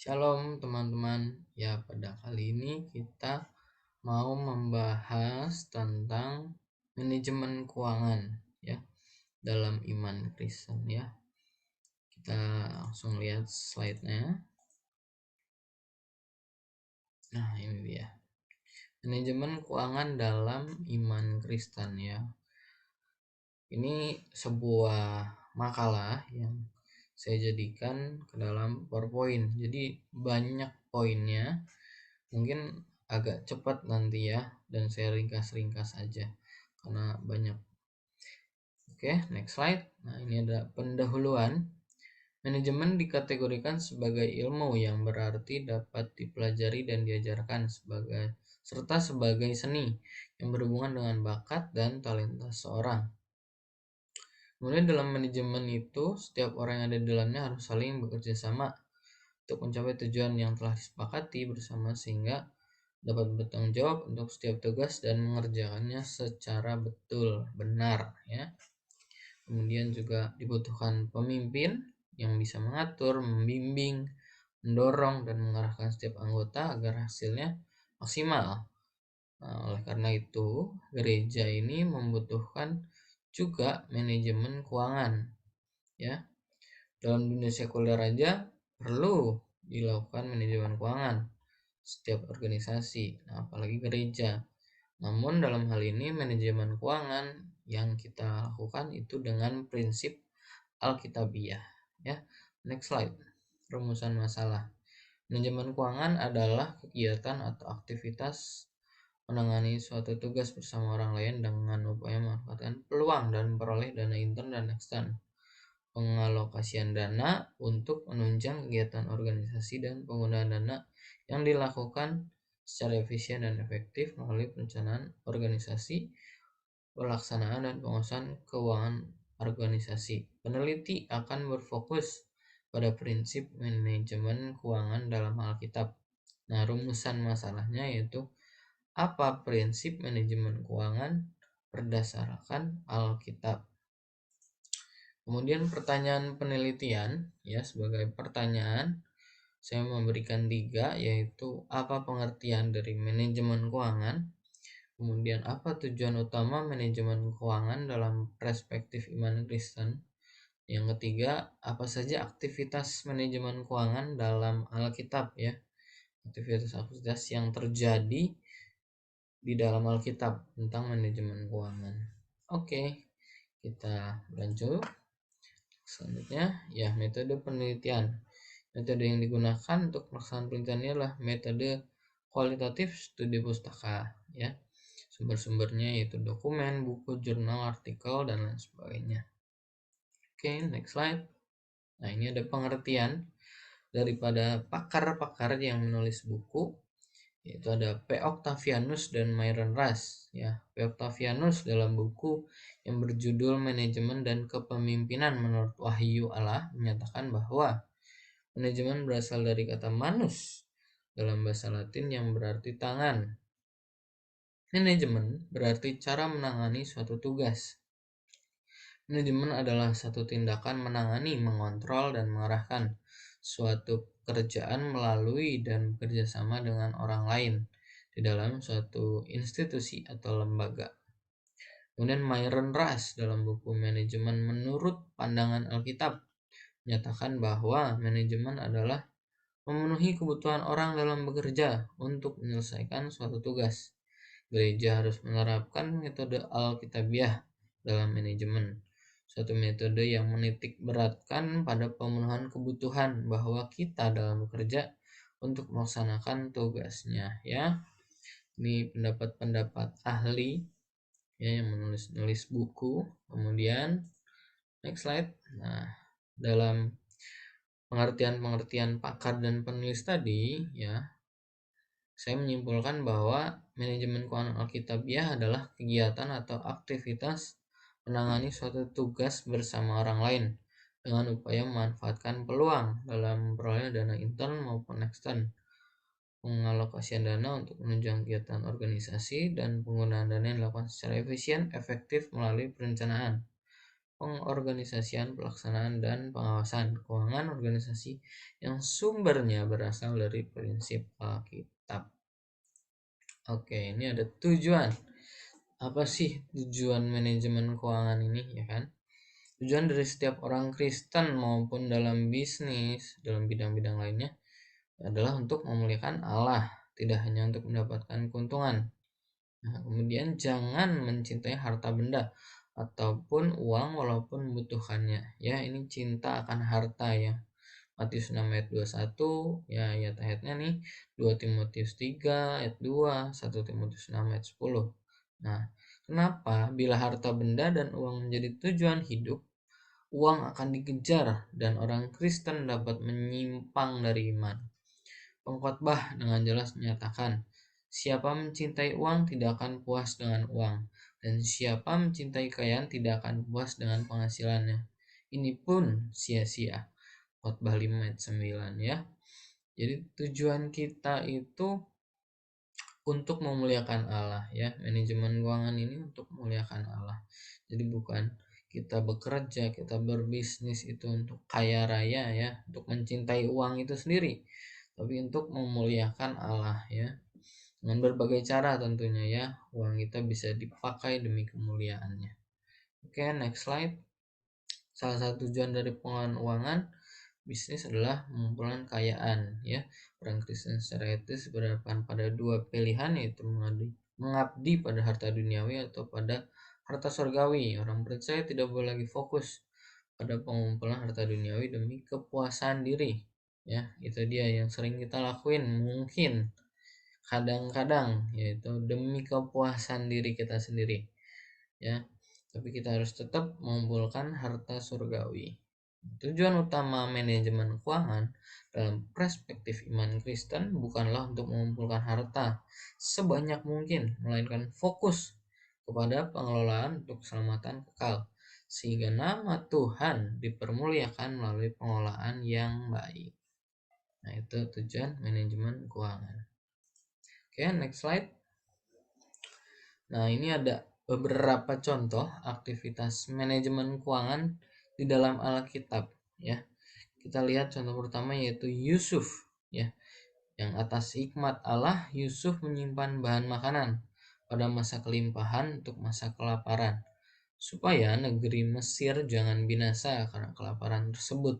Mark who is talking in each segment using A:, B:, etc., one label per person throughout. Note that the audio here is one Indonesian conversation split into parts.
A: Shalom teman-teman. Ya, pada kali ini kita mau membahas tentang manajemen keuangan ya dalam iman Kristen ya. Kita langsung lihat slide-nya. Nah, ini dia. Manajemen keuangan dalam iman Kristen ya. Ini sebuah makalah yang saya jadikan ke dalam PowerPoint. Jadi banyak poinnya. Mungkin agak cepat nanti ya, dan saya ringkas-ringkas aja karena banyak. Oke, next slide. Nah, ini ada pendahuluan. Manajemen dikategorikan sebagai ilmu yang berarti dapat dipelajari dan diajarkan serta sebagai seni yang berhubungan dengan bakat dan talenta seorang. Kemudian dalam manajemen itu, setiap orang yang ada di dalamnya harus saling bekerja sama untuk mencapai tujuan yang telah disepakati bersama sehingga dapat bertanggung jawab untuk setiap tugas dan mengerjakannya secara benar ya. Kemudian juga dibutuhkan pemimpin yang bisa mengatur, membimbing, mendorong dan mengarahkan setiap anggota agar hasilnya maksimal. Nah, oleh karena itu, gereja ini membutuhkan juga manajemen keuangan ya. Dalam dunia sekuler aja perlu dilakukan manajemen keuangan setiap organisasi, nah, apalagi gereja. Namun dalam hal ini manajemen keuangan yang kita lakukan itu dengan prinsip Alkitabiah ya. Next slide. Rumusan masalah. Manajemen keuangan adalah kegiatan atau aktivitas menangani suatu tugas bersama orang lain dengan upaya memanfaatkan peluang dan memperoleh dana intern dan ekstern. Pengalokasian dana untuk menunjang kegiatan organisasi dan penggunaan dana yang dilakukan secara efisien dan efektif melalui perencanaan organisasi, pelaksanaan dan penguasaan keuangan organisasi. Peneliti akan berfokus pada prinsip manajemen keuangan dalam Alkitab. Nah, rumusan masalahnya yaitu apa prinsip manajemen keuangan berdasarkan Alkitab. Kemudian pertanyaan penelitian ya, sebagai pertanyaan saya memberikan 3, yaitu apa pengertian dari manajemen keuangan, kemudian apa tujuan utama manajemen keuangan dalam perspektif iman Kristen, yang ketiga apa saja aktivitas manajemen keuangan dalam Alkitab ya, aktivitas-aktivitas yang terjadi di dalam Alkitab tentang manajemen keuangan. Oke, kita lanjut. Selanjutnya ya, metode penelitian. Metode yang digunakan untuk pelaksanaan penelitian adalah metode kualitatif studi pustaka ya. Sumber-sumbernya yaitu dokumen, buku, jurnal, artikel dan lain sebagainya. Oke, next slide. Nah, ini ada pengertian daripada pakar-pakar yang menulis buku, yaitu ada P. Octavianus dan Myron Rush ya. P. Octavianus dalam buku yang berjudul Manajemen dan Kepemimpinan Menurut Wahyu Allah menyatakan bahwa manajemen berasal dari kata manus dalam bahasa Latin yang berarti tangan. Manajemen berarti cara menangani suatu tugas. Manajemen adalah satu tindakan menangani, mengontrol, dan mengarahkan suatu pekerjaan melalui dan bekerja sama dengan orang lain di dalam suatu institusi atau lembaga. Kemudian Myron Rush dalam buku Manajemen Menurut Pandangan Alkitab menyatakan bahwa manajemen adalah memenuhi kebutuhan orang dalam bekerja untuk menyelesaikan suatu tugas. Gereja harus menerapkan metode Alkitabiah dalam manajemen, suatu metode yang menitik beratkan pada pemenuhan kebutuhan bahwa kita dalam bekerja untuk melaksanakan tugasnya ya. Ini pendapat-pendapat ahli ya, yang menulis buku. Kemudian next slide. Nah, dalam pengertian pakar dan penulis tadi ya, saya menyimpulkan bahwa manajemen keuangan Alkitabiah adalah kegiatan atau aktivitas menangani suatu tugas bersama orang lain dengan upaya memanfaatkan peluang dalam memperoleh dana intern maupun ekstern, pengalokasian dana untuk menunjang kegiatan organisasi, dan penggunaan dana yang dilakukan secara efisien, efektif melalui perencanaan, pengorganisasian, pelaksanaan, dan pengawasan keuangan organisasi yang sumbernya berasal dari prinsip Alkitab. Oke, ini ada tujuan. Apa sih tujuan manajemen keuangan ini, ya kan? Tujuan dari setiap orang Kristen maupun dalam bisnis, dalam bidang-bidang lainnya adalah untuk memuliakan Allah, tidak hanya untuk mendapatkan keuntungan. Nah, kemudian jangan mencintai harta benda ataupun uang walaupun membutuhkannya. Ya, ini cinta akan harta ya. Matius 6 ayat 21, ya ayat-ayatnya nih 2 Timotius 3 ayat 2, 1 Timotius 6 ayat 10. Nah, kenapa bila harta benda dan uang menjadi tujuan hidup, uang akan dikejar dan orang Kristen dapat menyimpang dari iman. Pengkhotbah dengan jelas menyatakan, siapa mencintai uang tidak akan puas dengan uang, dan siapa mencintai kekayaan tidak akan puas dengan penghasilannya. Ini pun sia-sia. Khotbah 5 ayat 9 ya. Jadi tujuan kita itu untuk memuliakan Allah ya. Manajemen keuangan ini untuk memuliakan Allah. Jadi bukan kita bekerja, kita berbisnis itu untuk kaya raya ya, untuk mencintai uang itu sendiri, tapi untuk memuliakan Allah ya. Dengan berbagai cara tentunya ya, uang kita bisa dipakai demi kemuliaannya. Oke, next slide. Salah satu tujuan dari pengelolaan keuangan bisnis adalah mengumpulkan kekayaan ya. Orang Kristen secara etis berhadapan pada dua pilihan, yaitu mengabdi pada harta duniawi atau pada harta surgawi. Orang percaya tidak boleh lagi fokus pada pengumpulan harta duniawi demi kepuasan diri ya. Itu dia yang sering kita lakuin mungkin kadang-kadang, yaitu demi kepuasan diri kita sendiri ya. Tapi kita harus tetap mengumpulkan harta surgawi. Tujuan utama manajemen keuangan dalam perspektif iman Kristen bukanlah untuk mengumpulkan harta sebanyak mungkin, melainkan fokus kepada pengelolaan untuk keselamatan kekal, sehingga nama Tuhan dipermuliakan melalui pengelolaan yang baik. Nah, itu tujuan manajemen keuangan. Oke, next slide. Nah, ini ada beberapa contoh aktivitas manajemen keuangan di dalam Alkitab ya. Kita lihat contoh pertama yaitu Yusuf ya. Yang atas hikmat Allah, Yusuf menyimpan bahan makanan pada masa kelimpahan untuk masa kelaparan, supaya negeri Mesir jangan binasa karena kelaparan tersebut.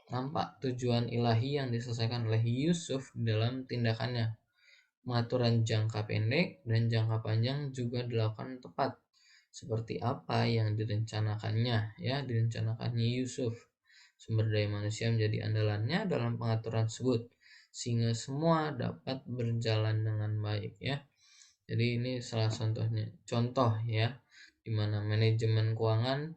A: Nampak tujuan ilahi yang diselesaikan oleh Yusuf dalam tindakannya. Pengaturan jangka pendek dan jangka panjang juga dilakukan tepat, seperti apa yang direncanakannya Yusuf. Sumber daya manusia menjadi andalannya dalam pengaturan tersebut, sehingga semua dapat berjalan dengan baik ya. Jadi ini salah contoh ya, di mana manajemen keuangan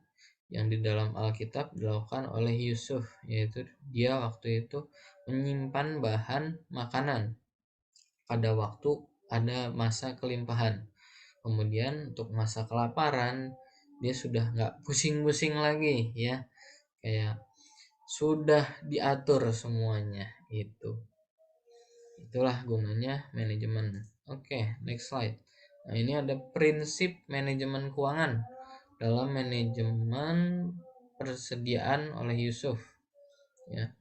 A: yang di dalam Alkitab dilakukan oleh Yusuf, yaitu dia waktu itu menyimpan bahan makanan pada waktu ada masa kelimpahan. Kemudian untuk masa kelaparan dia sudah nggak pusing-pusing lagi ya, kayak sudah diatur semuanya. Itulah gunanya manajemen. Oke, next slide. Nah, ini ada prinsip manajemen keuangan dalam manajemen persediaan oleh Yusuf ya.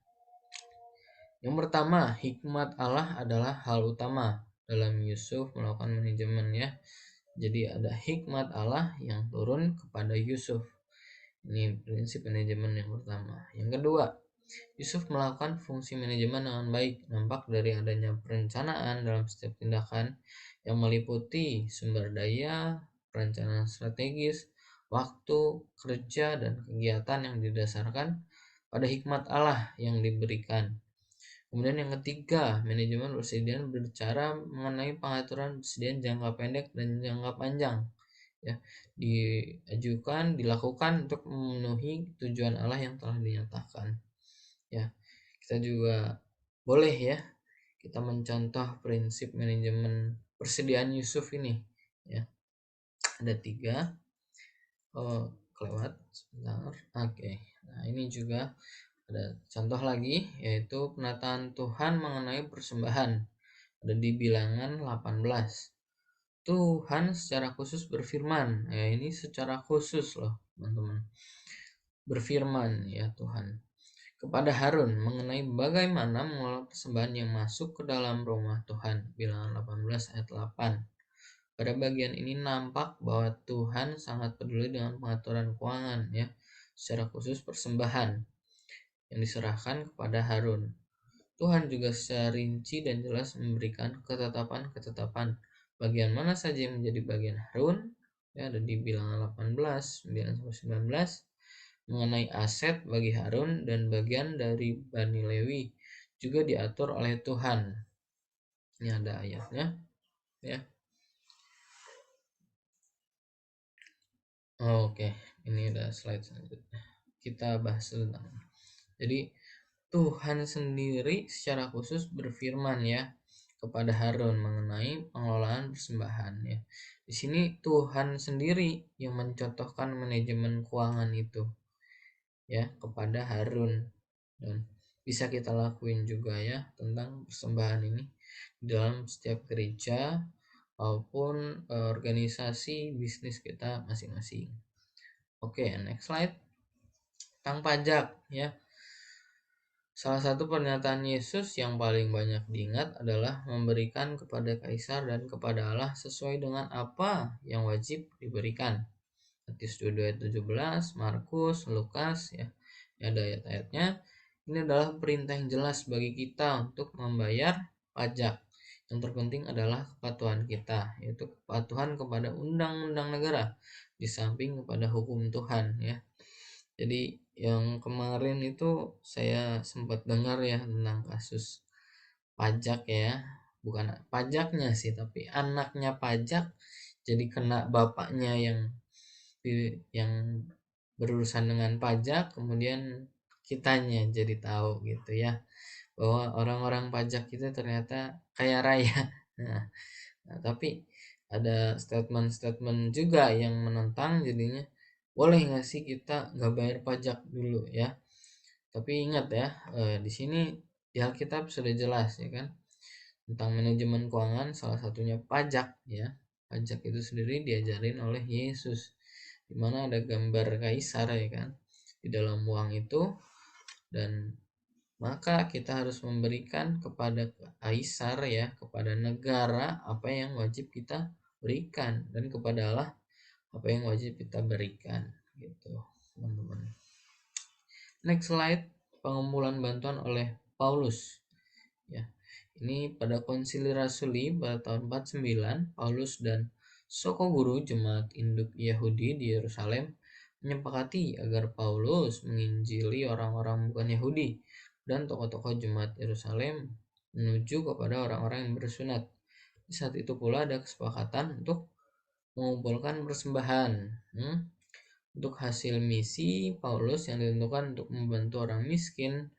A: Yang pertama, hikmat Allah adalah hal utama dalam Yusuf melakukan manajemen ya. Jadi ada hikmat Allah yang turun kepada Yusuf. Ini prinsip manajemen yang pertama. Yang kedua, Yusuf melakukan fungsi manajemen dengan baik. Nampak dari adanya perencanaan dalam setiap tindakan yang meliputi sumber daya, perencanaan strategis, waktu, kerja, dan kegiatan yang didasarkan pada hikmat Allah yang diberikan. Kemudian yang ketiga, manajemen persediaan berbicara mengenai pengaturan persediaan jangka pendek dan jangka panjang ya, dilakukan untuk memenuhi tujuan Allah yang telah dinyatakan ya. Kita juga boleh ya kita mencontoh prinsip manajemen persediaan Yusuf ini ya. Ada 3. Kelewat sebentar. Oke. Nah, ini juga ada contoh lagi yaitu penataan Tuhan mengenai persembahan. Ada di Bilangan 18. Tuhan secara khusus berfirman. Ya, ini secara khusus loh. teman-teman. Berfirman ya Tuhan kepada Harun mengenai bagaimana mengolah persembahan yang masuk ke dalam rumah Tuhan. Bilangan 18 ayat 8. Pada bagian ini nampak bahwa Tuhan sangat peduli dengan pengaturan keuangan ya, secara khusus persembahan yang diserahkan kepada Harun. Tuhan juga secara rinci dan jelas memberikan ketetapan-ketetapan bagian mana saja yang menjadi bagian Harun, ya ada di bilangan 18, 9-19, mengenai aset bagi Harun dan bagian dari Bani Lewi juga diatur oleh Tuhan. Ini ada ayatnya ya. Oke, ini ada slide selanjutnya. Kita bahas tentang. Jadi Tuhan sendiri secara khusus berfirman ya kepada Harun mengenai pengelolaan persembahan ya. Di sini Tuhan sendiri yang mencontohkan manajemen keuangan itu ya kepada Harun, dan bisa kita lakuin juga ya tentang persembahan ini di dalam setiap gereja maupun organisasi bisnis kita masing-masing. Oke, next slide. Tentang pajak ya. Salah satu pernyataan Yesus yang paling banyak diingat adalah memberikan kepada kaisar dan kepada Allah sesuai dengan apa yang wajib diberikan. Matius 22 ayat 17, Markus, Lukas ya. Ada ayat-ayatnya. Ini adalah perintah yang jelas bagi kita untuk membayar pajak. Yang terpenting adalah kepatuhan kita, yaitu kepatuhan kepada undang-undang negara di samping kepada hukum Tuhan ya. Jadi yang kemarin itu saya sempat dengar ya tentang kasus pajak ya, bukan pajaknya sih tapi anaknya pajak jadi kena bapaknya yang berurusan dengan pajak, kemudian kitanya jadi tahu gitu ya bahwa orang-orang pajak itu ternyata kaya raya. Nah, tapi ada statement-statement juga yang menentang, jadinya boleh nggak sih kita nggak bayar pajak dulu ya. Tapi ingat ya, di sini di Alkitab sudah jelas ya kan tentang manajemen keuangan, salah satunya pajak ya. Pajak itu sendiri diajarin oleh Yesus, dimana ada gambar kaisar ya kan di dalam uang itu, dan maka kita harus memberikan kepada kaisar ya, kepada negara apa yang wajib kita berikan, dan kepada Allah apa yang wajib kita berikan gitu teman-teman. Next slide, pengumpulan bantuan oleh Paulus ya. Ini pada Konsili Rasuli pada tahun 49, Paulus dan Soko Guru Jemaat Induk Yahudi di Yerusalem menyepakati agar Paulus menginjili orang-orang bukan Yahudi dan tokoh-tokoh jemaat Yerusalem menuju kepada orang-orang yang bersunat. Di saat itu pula ada kesepakatan untuk mengumpulkan persembahan untuk hasil misi Paulus yang ditentukan untuk membantu orang miskin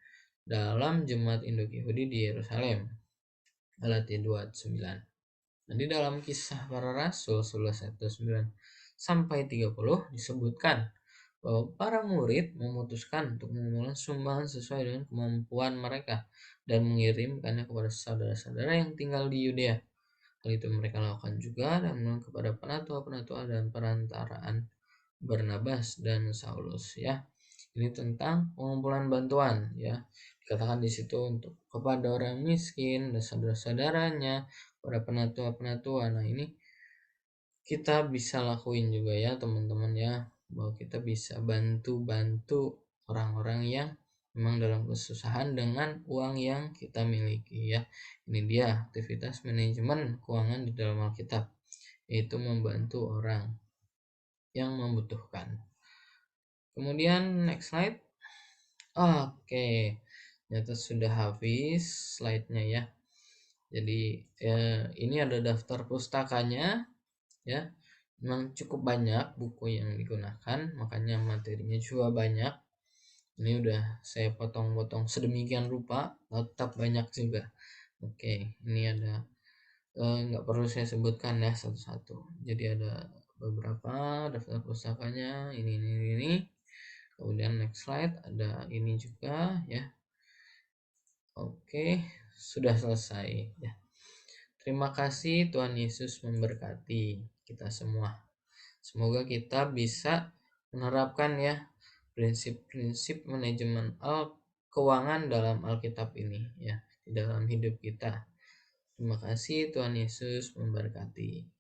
A: dalam jemaat Induk Yahudi di Yerusalem. Galatia 2:9. Nah, di dalam Kisah Para Rasul 11:9 sampai 30 disebutkan bahwa para murid memutuskan untuk mengumpulkan sumbangan sesuai dengan kemampuan mereka dan mengirimkannya kepada saudara-saudara yang tinggal di Yudea. Hal itu mereka lakukan juga dan kepada penatua-penatua dan perantaraan Barnabas dan Saulus ya. Ini tentang pengumpulan bantuan ya. Dikatakan di situ untuk kepada orang miskin dan saudara-saudaranya, kepada penatua-penatua. Nah, ini kita bisa lakuin juga ya teman-teman ya, bahwa kita bisa bantu-bantu orang-orang yang memang dalam kesusahan dengan uang yang kita miliki ya. Ini dia aktivitas manajemen keuangan di dalam Alkitab, yaitu membantu orang yang membutuhkan. Kemudian next slide. Oke, ternyata sudah habis slide-nya ya. Jadi ini ada daftar pustakanya ya. Memang cukup banyak buku yang digunakan, makanya materinya juga banyak. Ini udah saya potong-potong sedemikian rupa, tetap banyak juga. Oke, ini ada nggak perlu saya sebutkan ya satu-satu. Jadi ada beberapa daftar pustakanya, ini. Kemudian next slide, ada ini juga ya. Oke, sudah selesai ya. Terima kasih, Tuhan Yesus memberkati kita semua. Semoga kita bisa menerapkan ya prinsip-prinsip manajemen keuangan dalam Alkitab ini ya di dalam hidup kita. Terima kasih, Tuhan Yesus memberkati.